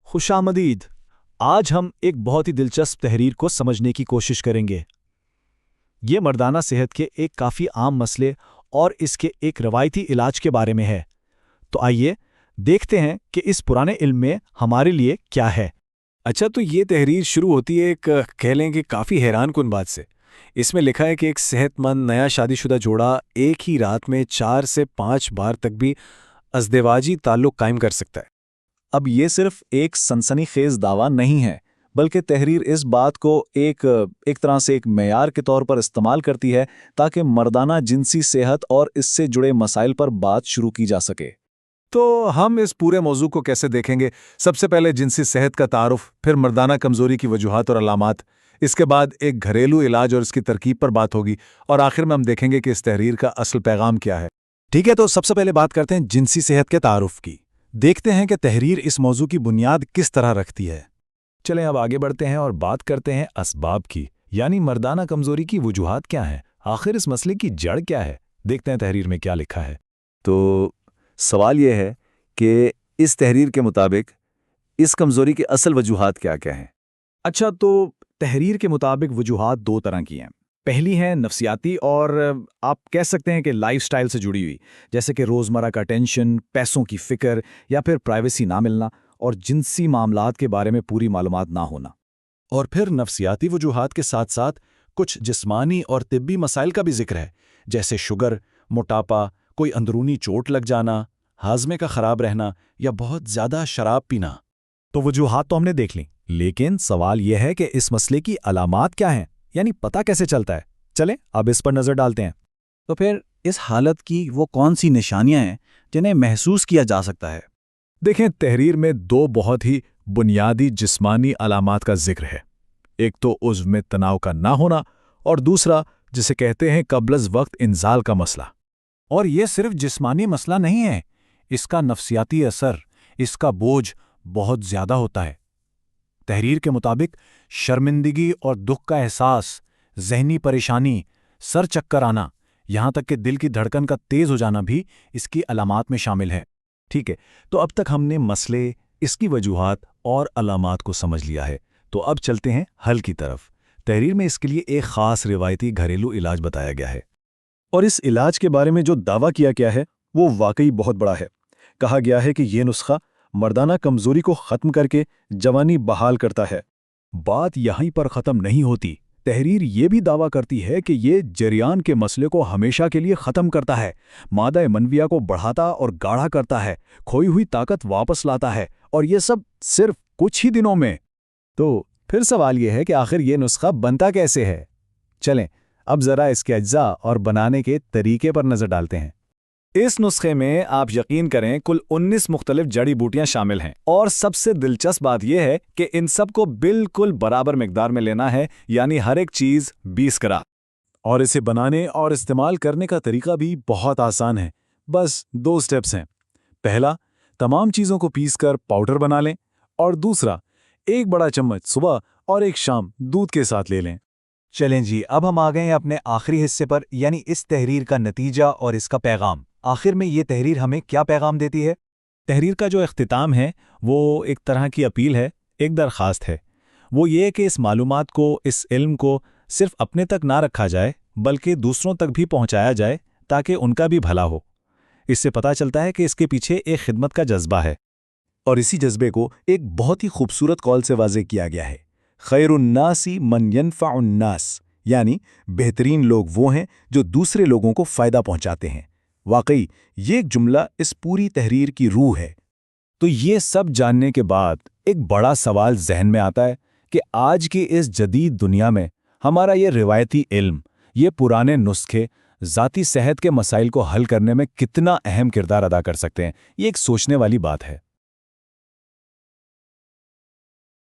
खुशामदीद। आज हम एक बहुत ही दिलचस्प तहरीर को समझने की कोशिश करेंगे। ये मर्दाना सेहत के एक काफ़ी आम मसले और इसके एक रवायती इलाज के बारे में है। तो आइए देखते हैं कि इस पुराने इल्म में हमारे लिए क्या है। अच्छा, तो ये तहरीर शुरू होती है एक कह लें कि काफ़ी हैरान कुन बात से। इसमें लिखा है कि एक सेहतमंद नया शादीशुदा जोड़ा एक ही रात में 4 से 5 बार तक भी अज़दवाजी ताल्लुक़ कायम कर सकता है। अब ये सिर्फ एक सनसनीखेज दावा नहीं है, बल्कि तहरीर इस बात को एक तरह से एक मेयार के तौर पर इस्तेमाल करती है ताकि मर्दाना जिनसी सेहत और इससे जुड़े मसाइल पर बात शुरू की जा सके। तो हम इस पूरे मौजू को कैसे देखेंगे? सबसे पहले जिनसी सेहत का तारुफ, फिर मर्दाना कमज़ोरी की वजूहात और अलामात, इसके बाद एक घरेलू इलाज और इसकी तरकीब पर बात होगी, और आखिर में हम देखेंगे कि इस तहरीर का असल पैगाम क्या है। ठीक है, तो सबसे पहले बात करते हैं जिनसी सेहत के तारुफ की। देखते हैं कि तहरीर इस मौजू की बुनियाद किस तरह रखती है। चलें अब आगे बढ़ते हैं और बात करते हैं असबाब की, यानी मर्दाना कमज़ोरी की वजूहात क्या हैं, आखिर इस मसले की जड़ क्या है। देखते हैं तहरीर में क्या लिखा है। तो सवाल यह है कि इस तहरीर के मुताबिक इस कमज़ोरी की असल वजूहात क्या क्या हैं? अच्छा, तो तहरीर के मुताबिक वजूहात दो तरह की हैं। पहली है नफ्सियाती और आप कह सकते हैं कि लाइफस्टाइल से जुड़ी हुई, जैसे कि रोज़मर्रा का टेंशन, पैसों की फ़िक्र या फिर प्राइवेसी ना मिलना और जिनसी मामलात के बारे में पूरी मालूमात ना होना। और फिर नफ्सियाती वजूहात के साथ साथ कुछ जिस्मानी और तिब्बी मसाइल का भी जिक्र है, जैसे शुगर, मोटापा, कोई अंदरूनी चोट लग जाना, हाजमे का खराब रहना या बहुत ज़्यादा शराब पीना। तो वजूहात तो हमने देख ली, लेकिन सवाल यह है कि इस मसले की अलामात क्या हैं, यानी पता कैसे चलता है। चलें अब इस पर नज़र डालते हैं। तो फिर इस हालत की वो कौन सी निशानियां हैं जिन्हें महसूस किया जा सकता है? देखें, तहरीर में दो बहुत ही बुनियादी जिस्मानी अलामात का जिक्र है। एक तो उज़्व में तनाव का ना होना, और दूसरा जिसे कहते हैं कब्लज़ वक्त इंजाल का मसला। और ये सिर्फ जिस्मानी मसला नहीं है, इसका नफ्सियाती असर, इसका बोझ बहुत ज़्यादा होता है। तहरीर के मुताबिक शर्मिंदगी और दुख का एहसास, जहनी परेशानी, सर चक्कर आना, यहाँ तक कि दिल की धड़कन का तेज हो जाना भी इसकी अलामात में शामिल है। ठीक है, तो अब तक हमने मसले, इसकी वजूहात और अलामात को समझ लिया है। तो अब चलते हैं हल की तरफ। तहरीर में इसके लिए एक ख़ास रिवायती घरेलू इलाज बताया गया है, और इस इलाज के बारे में जो दावा किया गया है वो वाकई बहुत बड़ा है। कहा गया है कि ये नुस्खा मर्दाना कमज़ोरी को ख़त्म करके जवानी बहाल करता है। बात यहीं पर ख़त्म नहीं होती। तहरीर ये भी दावा करती है कि ये जरियान के मसले को हमेशा के लिए ख़त्म करता है, मादा मनविया को बढ़ाता और गाढ़ा करता है, खोई हुई ताकत वापस लाता है, और ये सब सिर्फ कुछ ही दिनों में। तो फिर सवाल यह है कि आखिर ये नुस्खा बनता कैसे है। चलें अब ज़रा इसके अज्जा और बनाने के तरीके पर नज़र डालते हैं। इस नुस्खे में आप यकीन करें कुल 19 मुख्तलिफ जड़ी बूटियां शामिल हैं, और सबसे दिलचस्प बात यह है कि इन सब को बिल्कुल बराबर मिकदार में लेना है, यानी हर एक चीज़ 20 ग्राम। और इसे बनाने और इस्तेमाल करने का तरीका भी बहुत आसान है। बस 2 स्टेप्स हैं। पहला, तमाम चीज़ों को पीसकर पाउडर बना लें, और दूसरा, 1 बड़ा चम्मच सुबह और 1 शाम दूध के साथ ले लें। चलें जी, अब हम आ गए हैं अपने आखिरी हिस्से पर, यानी इस तहरीर का नतीजा और इसका पैगाम। आखिर में ये तहरीर हमें क्या पैगाम देती है? तहरीर का जो इख्तिताम है वो एक तरह की अपील है, एक दरख्वास्त है। वो ये कि इस मालूमात को, इस इल्म को सिर्फ अपने तक ना रखा जाए, बल्कि दूसरों तक भी पहुंचाया जाए, ताकि उनका भी भला हो। इससे पता चलता है कि इसके पीछे एक खिदमत का जज्बा है, और इसी जज्बे को एक बहुत ही खूबसूरत कॉल से वाज़े किया गया है। खैरुन्नासी मन यनफ़उन्नास, यानी बेहतरीन लोग वो हैं जो दूसरे लोगों को फ़ायदा पहुंचाते हैं। वाकई ये एक जुमला इस पूरी तहरीर की रूह है। तो ये सब जानने के बाद एक बड़ा सवाल जहन में आता है कि आज की इस जदीद दुनिया में हमारा ये रिवायती इल्म, ये पुराने नुस्खे ज़ाती सेहत के मसाइल को हल करने में कितना अहम किरदार अदा कर सकते हैं। ये एक सोचने वाली बात है।